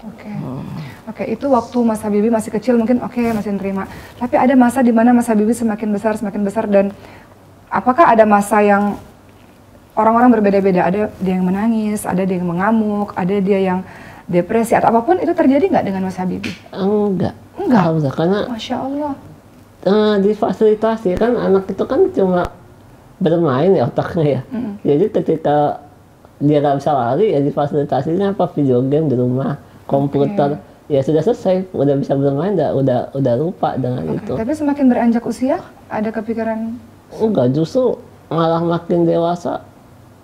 Oke. Oke, itu waktu Mas Habibie masih kecil mungkin masih nerima. Tapi ada masa di mana Mas Habibie semakin besar dan apakah ada masa yang orang-orang berbeda-beda? Ada dia yang menangis, ada dia yang mengamuk, ada dia yang depresi atau apapun, itu terjadi nggak dengan Mas Habibie? Enggak. Enggak. Karena Masya Allah. Difasilitasi kan, anak itu kan cuma bermain ya otaknya ya. Jadi ketika dia nggak bisa lari ya difasilitasinya apa, video game di rumah, komputer. Ya sudah selesai, udah bisa bermain, udah lupa dengan itu. Tapi semakin beranjak usia, ada kepikiran? Enggak, justru malah makin dewasa,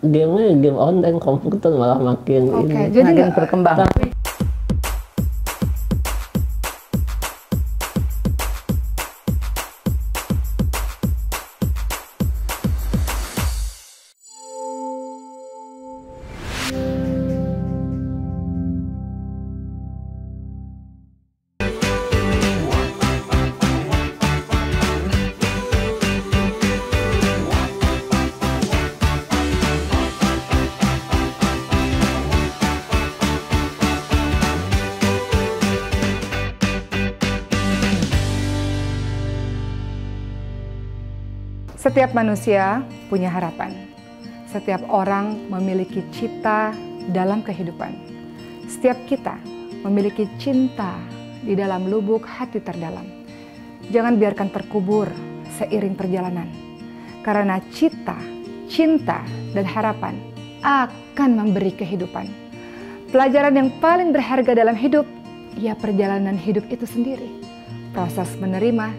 game online, komputer malah makin jadi makin berkembang. Setiap manusia punya harapan. Setiap orang memiliki cita dalam kehidupan. Setiap kita memiliki cinta di dalam lubuk hati terdalam. Jangan biarkan terkubur seiring perjalanan. Karena cita, cinta, dan harapan akan memberi kehidupan. Pelajaran yang paling berharga dalam hidup, ya perjalanan hidup itu sendiri. Proses menerima,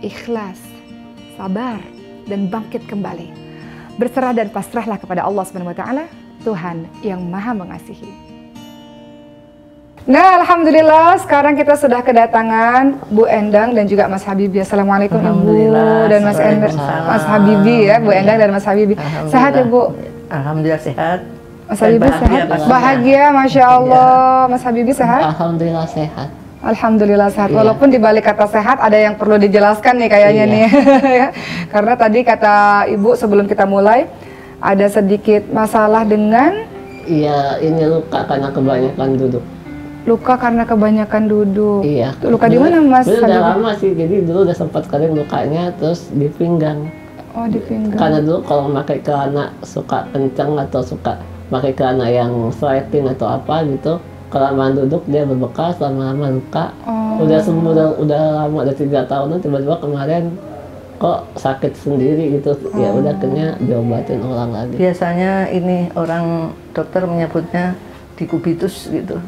ikhlas, sabar, dan bangkit kembali. Berserah dan pasrahlah kepada Allah SWT, Tuhan yang Maha Mengasihi. Nah, alhamdulillah sekarang kita sudah kedatangan Bu Endang dan juga Mas Habibie. Assalamualaikum Ibu dan Mas Habibie ya, Bu Endang dan Mas Habibie. Sehat ya Bu? Alhamdulillah sehat. Mas Habibie sehat? Bahagia, Masya Allah. Mas Habibie sehat? Alhamdulillah sehat. Alhamdulillah sehat. Walaupun di balik kata sehat ada yang perlu dijelaskan nih kayaknya nih. Karena tadi kata Ibu sebelum kita mulai ada sedikit masalah dengan ini luka karena kebanyakan duduk. Luka karena kebanyakan duduk. Iya. Luka di mana Mas? Udah lama sih. Jadi dulu udah sempat kering lukanya, terus di pinggang. Oh, di pinggang. Karena dulu kalau pakai celana suka kencang atau suka pakai celana yang sliding atau apa gitu. Kelamaan duduk dia berbekas, lama-lama luka. Udah sembuh, udah lama, udah 3 tahunan, tiba-tiba kemarin kok sakit sendiri gitu. Ya udah akhirnya diobatin ulang lagi. Biasanya ini orang dokter menyebutnya dikubitus gitu.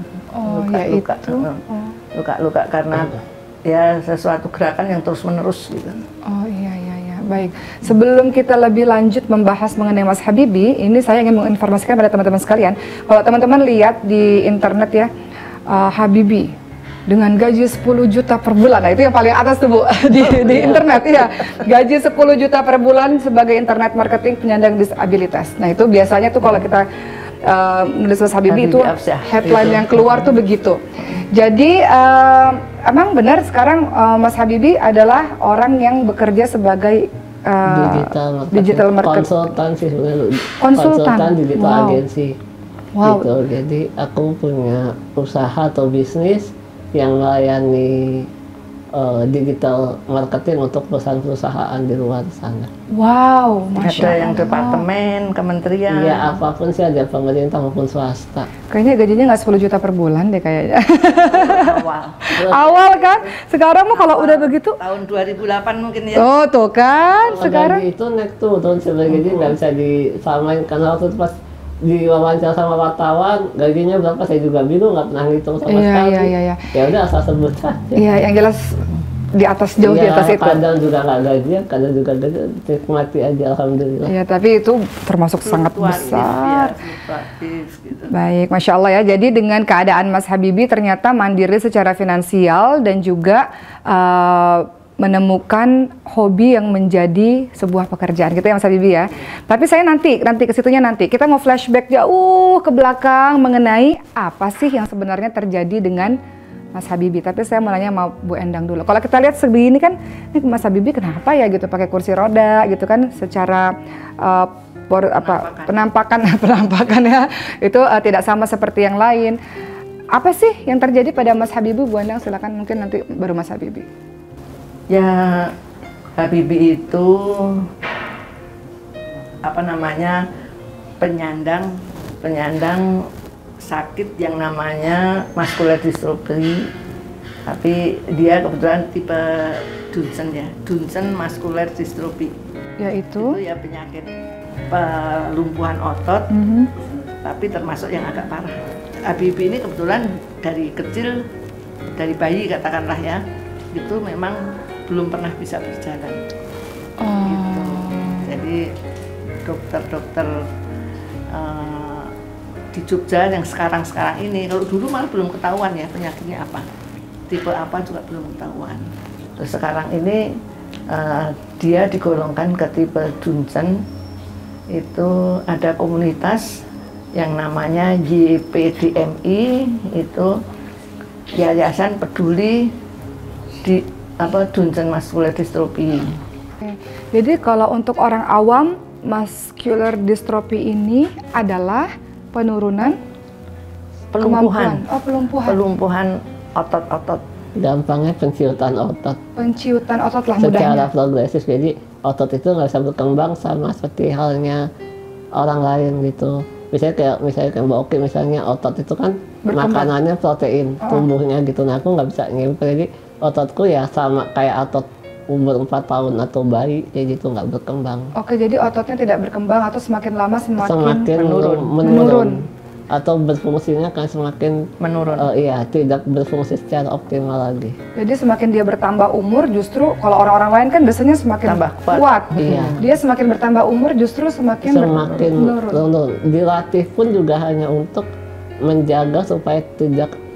Luka karena ya sesuatu gerakan yang terus-menerus gitu. Oh iya. Baik, sebelum kita lebih lanjut membahas mengenai Mas Habibie, ini saya ingin menginformasikan pada teman-teman sekalian. Kalau teman-teman lihat di internet ya, Habibie dengan gaji 10 juta per bulan. Nah, itu yang paling atas tuh Bu, di internet ya. Gaji 10 juta per bulan sebagai internet marketing penyandang disabilitas. Nah, itu biasanya tuh kalau kita menulis Mas Habibie itu headline yang keluar tuh begitu. Jadi emang benar sekarang Mas Habibie adalah orang yang bekerja sebagai digital marketing. Konsultan digital agency. Gitu. Jadi aku punya usaha atau bisnis yang melayani digital marketing untuk perusahaan-perusahaan di luar sana. Wow, Masya Allah. Ada yang departemen, kementerian. Iya, apapun sih, ada pemerintah maupun swasta. Kayaknya gajinya nggak 10 juta per bulan deh kayaknya. Awal kan? Sekarang mah kalau udah begitu. Tahun 2008 mungkin ya. Oh tuh kan, sekarang. Gaji itu naik turun sebenarnya, nggak bisa disamain. Karena waktu itu pas diwawancara sama wartawan, gajinya berapa saya juga bingung, nggak pernah ngitung sama sekali. Iya. Ya udah asal sebut aja. Iya, yang jelas di atas, jauh di atas itu. Kadang juga nggak gajian, kadang juga gajian, nikmati aja alhamdulillah. Iya, tapi itu termasuk sangat besar. Gitu. Baik, Masya Allah ya. Jadi dengan keadaan Mas Habibie ternyata mandiri secara finansial dan juga menemukan hobi yang menjadi sebuah pekerjaan gitu ya Mas Habibie ya. Tapi saya nanti ke situnya nanti. Kita mau flashback jauh ke belakang mengenai apa sih yang sebenarnya terjadi dengan Mas Habibie. Tapi saya mau nanya sama Bu Endang dulu. Kalau kita lihat segini kan, ini Mas Habibie kenapa ya gitu pakai kursi roda gitu kan, secara penampakan ya itu tidak sama seperti yang lain. Apa sih yang terjadi pada Mas Habibie, Bu Endang? Silakan, mungkin nanti baru Mas Habibie. Ya, Habibie itu apa namanya, penyandang sakit yang namanya muscular dystrophy, tapi dia kebetulan tipe Duchenne ya, Duchenne muscular dystrophy. Yaitu? Itu ya penyakit pelumpuhan otot, tapi termasuk yang agak parah. Habibie ini kebetulan dari kecil, dari bayi katakanlah ya, itu memang belum pernah bisa berjalan. Gitu. Jadi dokter-dokter di Jogja yang sekarang ini, kalau dulu malah belum ketahuan ya penyakitnya apa, tipe apa juga belum ketahuan. Terus sekarang ini dia digolongkan ke tipe Duchenne. Itu ada komunitas yang namanya YPDMI, itu Yayasan Peduli di Duchenne Muscular Dystrophy. Jadi kalau untuk orang awam, muscular dystrophy ini adalah penurunan Pelumpuhan. Pelumpuhan Otot-otot. Gampangnya penciutan otot. Penciutan otot lah Secara mudahnya. progresif, jadi otot itu nggak bisa berkembang sama seperti halnya orang lain gitu. Misalnya kayak Mbak Oki, misalnya otot itu kan Berkembang. makanannya protein, tumbuhnya gitu. Nah aku nggak bisa nyimpen, jadi ototku ya sama kayak otot umur 4 tahun atau bayi, kayak gitu, nggak berkembang. Oke, jadi ototnya tidak berkembang atau semakin lama semakin menurun. Atau berfungsinya kan semakin menurun. Iya, tidak berfungsi secara optimal lagi. Jadi semakin dia bertambah umur, justru kalau orang-orang lain kan biasanya semakin Tambah kuat. Iya. Dia semakin bertambah umur, justru semakin menurun. Dilatih pun juga hanya untuk menjaga supaya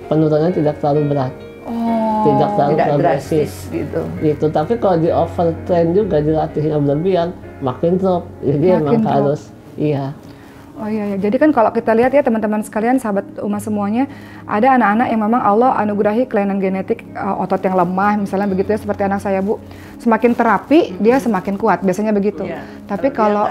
penurunannya tidak terlalu berat. Tidak terlalu progresif gitu. Tapi kalau di overtrain juga, dilatihnya berlebihan, makin drop. Jadi emang harus iya. Oh iya, jadi kan kalau kita lihat ya teman-teman sekalian, sahabat Uma semuanya, ada anak-anak yang memang Allah anugerahi kelainan genetik otot yang lemah, misalnya begitu ya, seperti anak saya Bu. Semakin terapi, dia semakin kuat, biasanya begitu. Iya, tapi kalau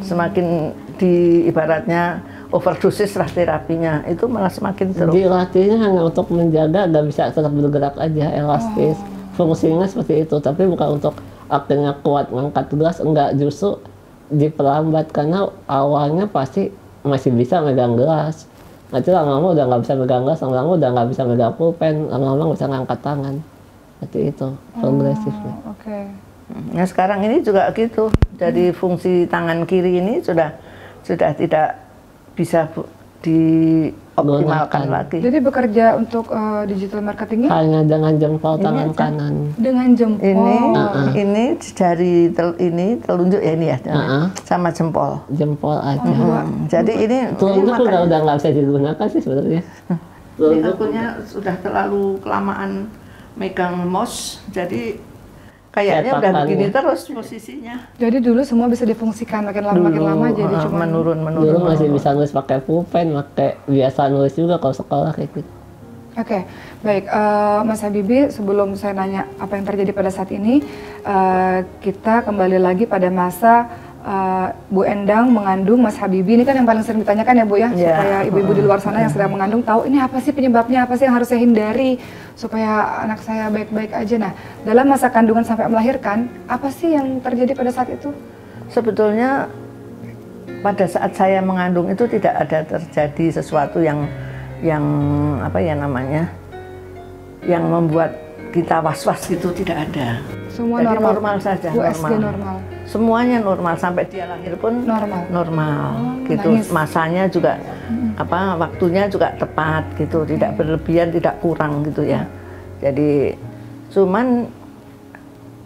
semakin di ibaratnya overdosis lah terapinya, itu malah semakin teruk. Dilatihnya hanya untuk menjaga agar bisa tetap bergerak aja, elastis. Fungsinya seperti itu, tapi bukan untuk akhirnya kuat ngangkat gelas, enggak, justru diperlambat karena awalnya pasti masih bisa megang gelas. Nanti lama-lama udah nggak bisa megang gelas, lama-lama udah nggak bisa megang pulpen, lama-lama nggak bisa ngangkat tangan. Seperti itu progresifnya. Oke. Nah sekarang ini juga gitu. Jadi fungsi tangan kiri ini sudah tidak bisa dioptimalkan lagi. Jadi bekerja untuk digital marketingnya hanya dengan jempol tangan kanan. Dengan jempol. Ini jari ini telunjuk ya ini ya, sama jempol. Jempol aja. Jadi ini telunjuk udah nggak bisa digunakan sih sebenarnya. Telunjuknya sudah terlalu kelamaan megang mouse, jadi kayaknya udah begini terus posisinya. Jadi dulu semua bisa difungsikan, makin lama jadi cuma menurun. Dulu masih bisa nulis pakai pulpen, pakai biasa nulis juga kalau sekolah kayak gitu. Oke, baik Mas Habibie, sebelum saya nanya apa yang terjadi pada saat ini, kita kembali lagi pada masa Bu Endang mengandung Mas Habibie. Ini kan yang paling sering ditanyakan ya Bu ya, supaya ibu-ibu di luar sana yang sedang mengandung tahu ini apa sih penyebabnya, apa sih yang harus saya hindari supaya anak saya baik-baik aja. Nah, dalam masa kandungan sampai melahirkan, apa sih yang terjadi pada saat itu? Sebetulnya pada saat saya mengandung itu tidak ada terjadi sesuatu yang apa ya namanya, yang membuat kita was-was gitu, tidak ada. Semua jadi normal saja, normal. Semuanya normal, sampai dia lahir pun normal gitu. Nangis. Masanya juga waktunya juga tepat gitu, tidak berlebihan, tidak kurang gitu ya. Jadi cuman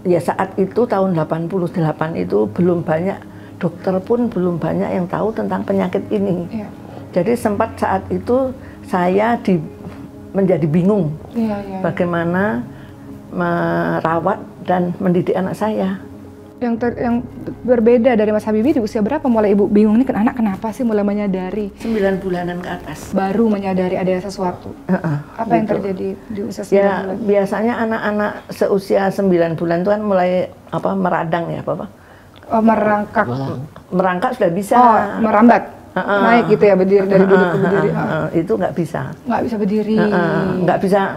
ya saat itu tahun 88 itu belum banyak, dokter pun belum banyak yang tahu tentang penyakit ini. Jadi sempat saat itu saya menjadi bingung bagaimana merawat dan mendidik anak saya. Yang berbeda dari Mas Habibie, di usia berapa mulai Ibu bingung nih anak kenapa sih mulai menyadari? 9 bulanan ke atas. Baru menyadari ada sesuatu. Apa yang terjadi di usia 9 bulan? Biasanya anak-anak seusia 9 bulan itu kan mulai meradang ya, Bapak? Merangkak. Merangkak sudah bisa. Merambat. naik gitu ya, berdiri dari duduk ke berdiri. Itu nggak bisa. Nggak bisa berdiri.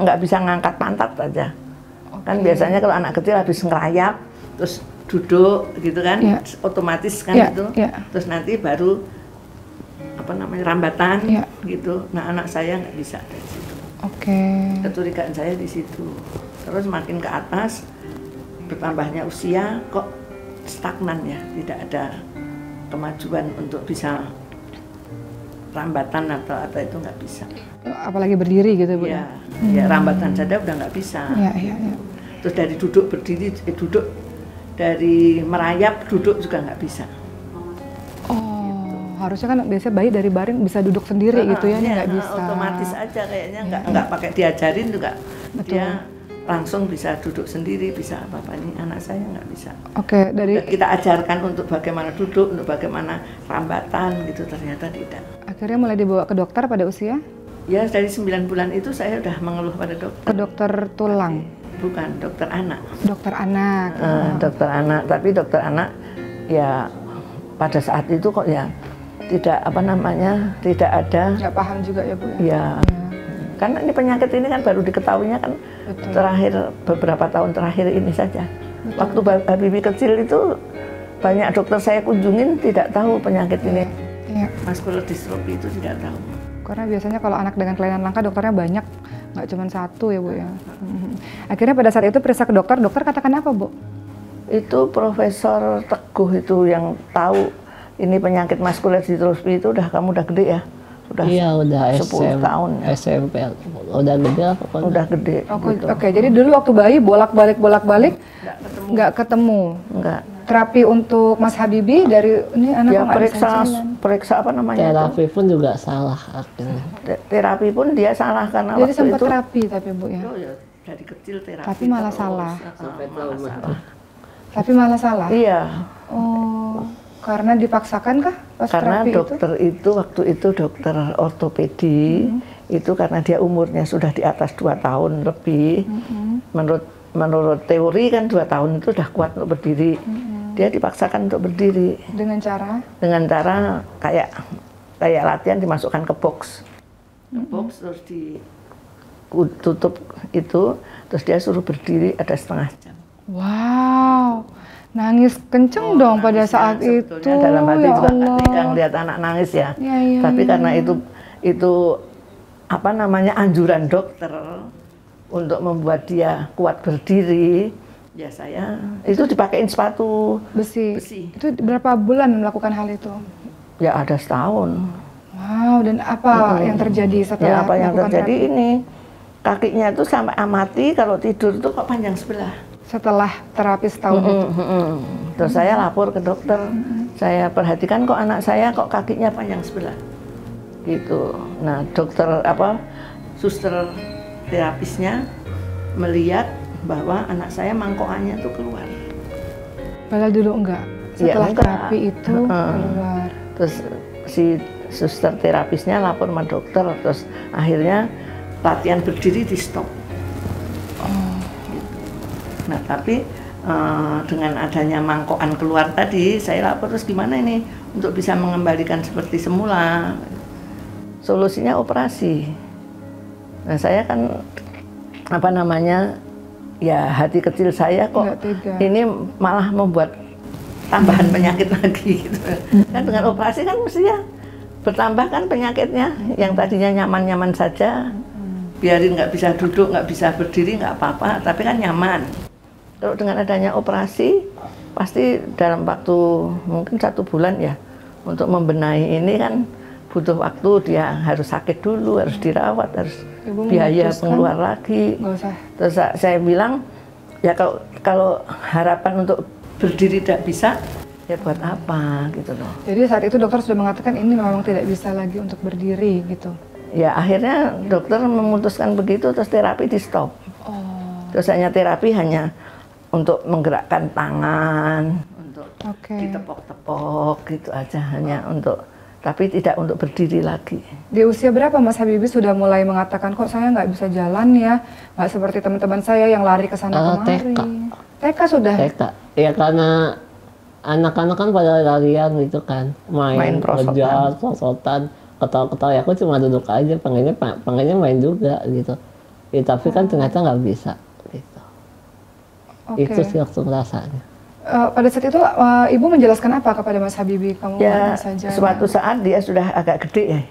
Nggak bisa ngangkat pantat aja. Kan biasanya kalau anak kecil habis ngerayap, terus duduk gitu kan, otomatis kan itu. Terus nanti baru rambatan gitu. Nah anak saya nggak bisa dari situ. Kecurigaan saya di situ. Terus makin ke atas, bertambahnya usia kok stagnan ya, tidak ada kemajuan untuk bisa rambatan atau itu nggak bisa. Apalagi berdiri gitu Bu? Ya, rambatan saja udah nggak bisa. Terus dari duduk berdiri, duduk dari merayap duduk juga nggak bisa. Harusnya kan biasanya bayi dari baring bisa duduk sendiri gitu ya, ini nggak bisa. Otomatis aja kayaknya, nggak pakai diajarin juga. Dia langsung bisa duduk sendiri, bisa apa-apa. Ini anak saya nggak bisa. Dari kita ajarkan untuk bagaimana duduk, untuk bagaimana rambatan gitu, ternyata tidak. Akhirnya mulai dibawa ke dokter pada usia? Ya dari 9 bulan itu saya udah mengeluh pada dokter. Ke dokter tulang? Bukan, dokter anak. Dokter anak. Dokter anak, tapi dokter anak ya pada saat itu kok ya tidak tidak ada. Nggak paham juga ya Bu ya? Ya. Karena ini penyakit ini kan baru diketahuinya kan terakhir beberapa tahun terakhir ini saja. Waktu Habibie kecil itu banyak dokter saya kunjungin tidak tahu penyakit ini. Muscular dystrophy itu tidak tahu. Karena biasanya kalau anak dengan kelainan langka dokternya banyak, nggak cuma satu ya Bu ya. Akhirnya pada saat itu periksa ke dokter, dokter katakan apa Bu? Itu Profesor Teguh itu yang tahu ini penyakit muscular dystrophy itu kamu udah gede ya. Udah 10 tahun ya. SMP udah gede pokoknya. Udah gede. Gitu. Jadi dulu waktu bayi bolak-balik nggak ketemu. Nggak. Terapi untuk Mas Habibie dari ini anak periksa apa namanya? Terapi pun juga salah akhirnya. Terapi pun dia salah karena jadi waktu sempat itu. terapi tapi Bu ya. Dari kecil terapi. Tapi malah salah. Sampai trauma. Tapi malah salah. Iya. Karena dipaksakan kah pas karena terapi dokter itu waktu itu dokter ortopedi itu karena dia umurnya sudah di atas 2 tahun lebih. Menurut teori kan 2 tahun itu sudah kuat untuk berdiri. Dia dipaksakan untuk berdiri. Dengan cara? Dengan cara kayak latihan dimasukkan ke box. Terus ditutup itu, terus dia suruh berdiri ada setengah jam. Wow. Nangis kenceng dong pada saat itu. Dalam hati juga nggak tega ngeliat anak nangis ya. Tapi karena itu anjuran dokter untuk membuat dia kuat berdiri, ya saya itu dipakein sepatu besi. Itu berapa bulan melakukan hal itu? Ya ada setahun. Wow, dan apa yang terjadi setelah ya, apa yang terjadi ini kakinya itu sampai amati kalau tidur itu kok panjang sebelah. Setelah terapi setahun itu. Terus saya lapor ke dokter, saya perhatikan kok anak saya kok kakinya panjang sebelah, gitu. Nah dokter suster terapisnya melihat bahwa anak saya mangkokannya tuh keluar. Padahal dulu enggak. Setelah terapi itu keluar. Terus si suster terapisnya lapor sama dokter, terus akhirnya latihan berdiri di stop. Nah tapi dengan adanya mangkokan keluar tadi, saya lapor terus gimana ini untuk bisa mengembalikan seperti semula. Solusinya operasi. Nah saya kan ya hati kecil saya kok ini malah membuat tambahan penyakit lagi gitu. Kan dengan operasi kan mestinya bertambah kan penyakitnya, yang tadinya nyaman-nyaman saja, biarin nggak bisa duduk, nggak bisa berdiri nggak apa-apa, tapi kan nyaman. Kalau dengan adanya operasi, pasti dalam waktu mungkin 1 bulan ya, untuk membenahi ini kan butuh waktu, dia harus sakit dulu, harus dirawat, harus biaya pengeluar lagi. Terus saya bilang, ya kalau harapan untuk berdiri tidak bisa, ya buat apa gitu loh. Jadi saat itu dokter sudah mengatakan ini memang tidak bisa lagi untuk berdiri gitu? Ya akhirnya dokter memutuskan begitu, terus terapi di stop. Terus hanya terapi hanya untuk menggerakkan tangan, untuk ditepok-tepok gitu aja, hanya untuk, tapi tidak untuk berdiri lagi. Di usia berapa Mas Habibie sudah mulai mengatakan kok saya nggak bisa jalan ya, nggak seperti teman-teman saya yang lari ke sana kemari? TK sudah? TK, ya karena anak-anak kan pada larian gitu kan, main ngejar, sosotan, ketawa-ketawa. Aku cuma duduk aja, pengennya main juga gitu. Ya, tapi kan ternyata nggak bisa gitu. Itu sih waktu rasanya. Pada saat itu Ibu menjelaskan apa kepada Mas Habibie? Kamu ya, saja. Suatu saat dia sudah agak gede ya.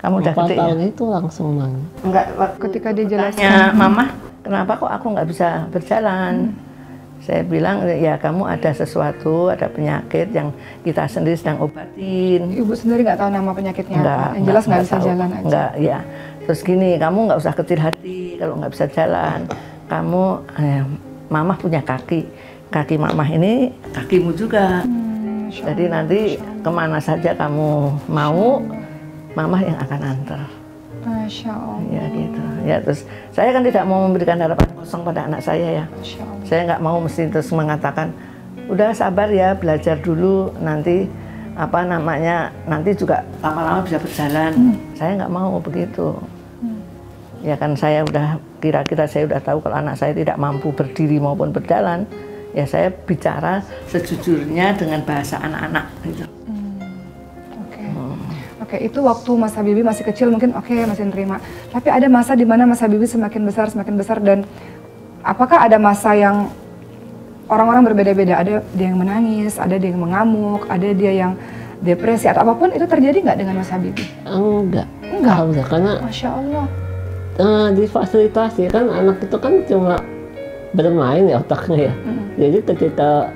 Kamu udah gede tahun ya? Itu langsung nangis. Enggak, ketika dia jelaskan, Mama, kenapa kok aku nggak bisa berjalan? Saya bilang, ya kamu ada sesuatu, ada penyakit yang kita sendiri sedang obatin. Ibu sendiri nggak tahu nama penyakitnya apa? Yang jelas nggak bisa jalan aja. Enggak, ya. Terus gini, kamu nggak usah kecil hati kalau nggak bisa jalan. Kamu, Mama punya kaki. Kaki Mama ini kakimu juga. Jadi nanti kemana saja kamu mau, Mama yang akan antar. Masya Allah. Ya gitu. Ya terus saya kan tidak mau memberikan harapan kosong pada anak saya ya. Saya nggak mau mesti terus mengatakan, udah sabar ya, belajar dulu, nanti apa namanya, nanti juga lama-lama bisa berjalan. Saya nggak mau begitu. Ya kan saya udah kira-kira saya udah tahu kalau anak saya tidak mampu berdiri maupun berjalan. Ya saya bicara sejujurnya dengan bahasa anak-anak gitu. Oke, itu waktu Mas Habibie masih kecil mungkin masih nerima. Tapi ada masa di mana Mas Habibie semakin besar dan apakah ada masa yang orang-orang berbeda-beda? Ada dia yang menangis, ada dia yang mengamuk, ada dia yang depresi atau apapun, itu terjadi nggak dengan Mas Habibie? Enggak, karena Masya Allah. Difasilitasi kan, anak itu kan cuma bermain ya otaknya ya. Jadi ketika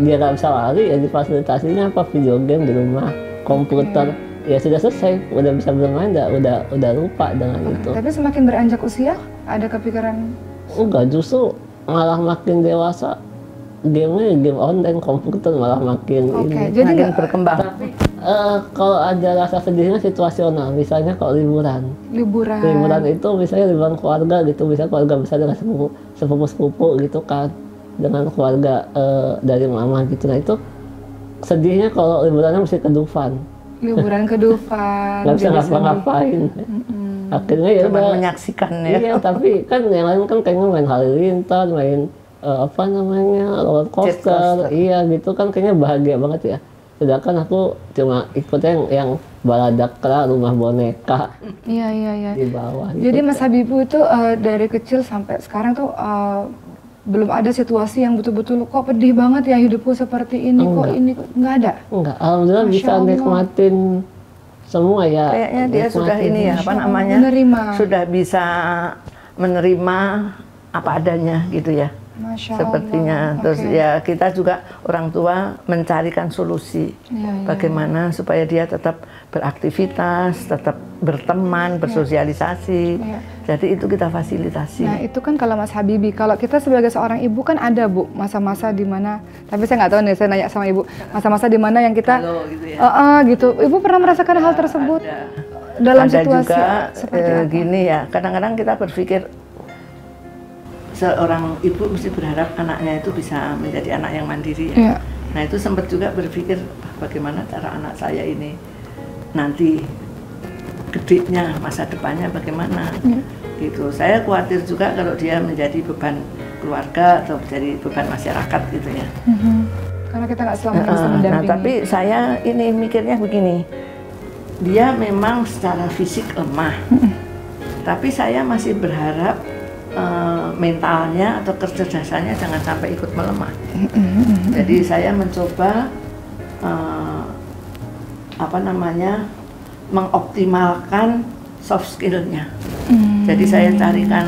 dia nggak bisa lari ya difasilitasinya apa, video game di rumah, komputer. Ya sudah selesai, udah bisa bermain, udah lupa dengan itu. Tapi semakin beranjak usia, ada kepikiran? Enggak, justru malah makin dewasa, game online, komputer malah makin jadi nggak berkembang. Tapi kalau ada rasa sedihnya situasional, misalnya kalau liburan itu misalnya liburan keluarga gitu, bisa keluarga besar dengan sepupu gitu kan, dengan keluarga dari mama gitu. Nah itu sedihnya kalau liburannya mesti ke Dufan. Nggak bisa ngapa-ngapain. Akhirnya ya udah menyaksikan ya. Iya, tapi kan yang lain kan kayaknya main halilintar, main roller coaster. Iya gitu kan, kayaknya bahagia banget ya. Sedangkan aku cuma ikutnya yang baladakra, rumah boneka. Iya. Di bawah. Jadi gitu. Mas Habibie itu dari kecil sampai sekarang tuh belum ada situasi yang betul-betul kok pedih banget ya hidupku seperti ini, kok ini nggak ada? Enggak, alhamdulillah bisa nikmatin semua ya. Kayaknya dia sudah ini ya, apa namanya, sudah bisa menerima apa adanya gitu ya. Sepertinya. Terus ya kita juga orang tua mencarikan solusi bagaimana supaya dia tetap beraktivitas, tetap berteman, bersosialisasi. Jadi itu kita fasilitasi. Nah itu kan kalau Mas Habibie, kalau kita sebagai seorang ibu kan ada Bu masa-masa di mana, tapi saya nggak tahu nih, saya nanya sama Ibu, masa-masa di mana yang kita gitu. Ibu pernah merasakan hal tersebut dalam situasi juga, seperti apa? Gini ya, kadang-kadang kita berpikir seorang ibu mesti berharap anaknya itu bisa menjadi anak yang mandiri ya. Nah itu sempat juga berpikir bagaimana cara anak saya ini nanti gedenya, masa depannya bagaimana gitu. Saya khawatir juga kalau dia menjadi beban keluarga atau menjadi beban masyarakat gitu ya. Karena kita nggak selama bisa mendampingi. Nah tapi saya ini mikirnya begini, dia memang secara fisik lemah, tapi saya masih berharap mentalnya atau kecerdasannya jangan sampai ikut melemah. Jadi saya mencoba mengoptimalkan soft skillnya. Jadi saya carikan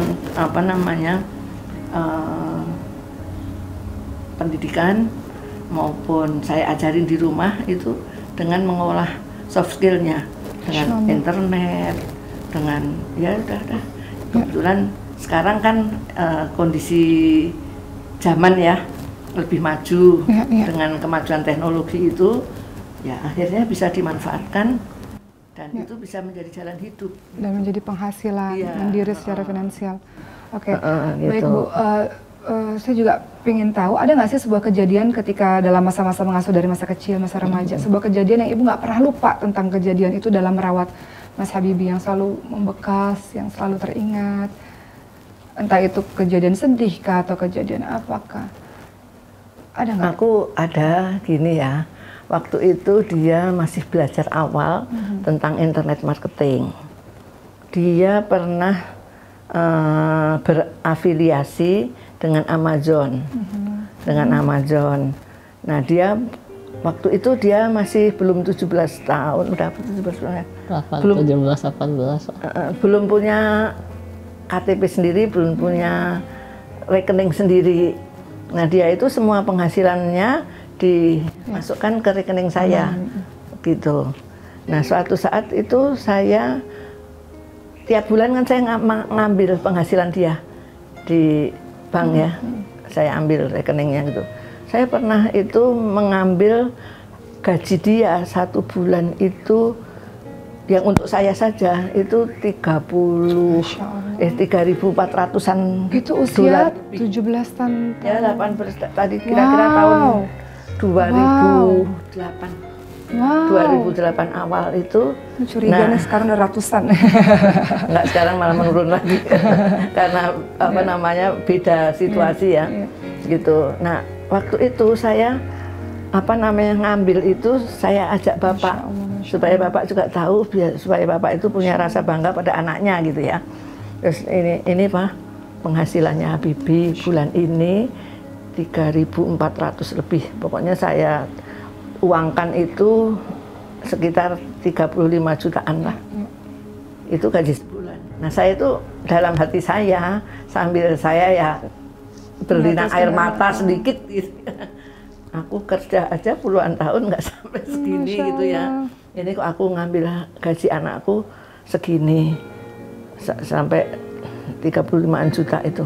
pendidikan maupun saya ajarin di rumah itu dengan mengolah soft skillnya dengan internet, dengan ya udah. Kebetulan sekarang kan kondisi zaman ya lebih maju dengan kemajuan teknologi itu ya akhirnya bisa dimanfaatkan dan itu bisa menjadi jalan hidup dan menjadi penghasilan mandiri secara finansial. Oke, gitu. Baik Bu, saya juga ingin tahu ada nggak sih sebuah kejadian ketika dalam masa-masa mengasuh dari masa kecil, masa remaja, sebuah kejadian yang Ibu nggak pernah lupa tentang kejadian itu dalam merawat Mas Habibie, yang selalu membekas, yang selalu teringat? Entah itu kejadian sedih kah atau kejadian apakah? Ada nggak? Aku ada gini ya. Waktu itu dia masih belajar awal tentang internet marketing. Dia pernah berafiliasi dengan Amazon. Dengan Amazon. Nah, dia waktu itu dia masih belum 17 tahun, udah 17 tahun ya? Belum 17, 18. Belum punya KTP sendiri, belum punya rekening sendiri. Nah, dia itu semua penghasilannya dimasukkan ke rekening saya, gitu. Nah, suatu saat itu saya tiap bulan kan saya ngambil penghasilan dia di bank ya, saya ambil rekeningnya gitu. Saya pernah itu mengambil gaji dia 1 bulan itu yang untuk saya saja itu 3.400-an itu usia 17 tahun. Ya, 18 tadi kira-kira tahun 2008. Wow. 2008 awal itu. Curiganya sekarang udah ratusan. Enggak, sekarang malah menurun lagi. Karena apa namanya beda situasi ya. Gitu. Nah, waktu itu saya apa namanya ngambil itu saya ajak Bapak supaya Bapak juga tahu, supaya Bapak itu punya rasa bangga pada anaknya gitu ya. Terus ini Pak, penghasilannya Habibie bulan ini 3.400 lebih. Pokoknya saya uangkan itu sekitar 35 jutaan lah. Itu gaji sebulan. Nah, saya itu dalam hati saya sambil saya ya berlinang air mata sedikit gitu. Aku kerja aja puluhan tahun nggak sampai segini gitu ya. Ini kok aku ngambil gaji anakku segini sampai 35 juta itu.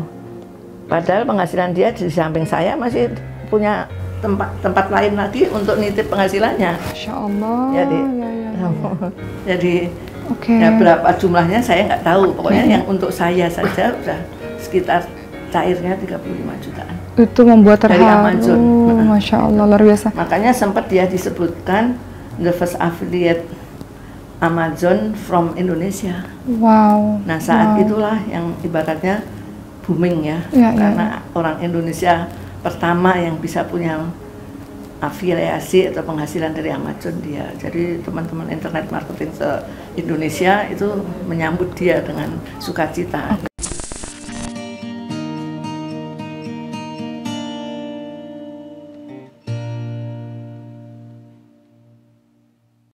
Padahal penghasilan dia di samping saya masih punya tempat lain lagi untuk nitip penghasilannya. Masya Allah. Jadi ya berapa jumlahnya saya nggak tahu. Pokoknya yang untuk saya saja udah sekitar cairnya 35 jutaan. Itu membuat terharu. Dari Amazon. Masya Allah, luar biasa. Makanya sempat dia disebutkan the first affiliate Amazon from Indonesia. Wow. Nah, saat itulah yang ibaratnya booming ya. Karena orang Indonesia pertama yang bisa punya afiliasi atau penghasilan dari Amazon dia. Jadi teman-teman internet marketing se-Indonesia itu menyambut dia dengan sukacita.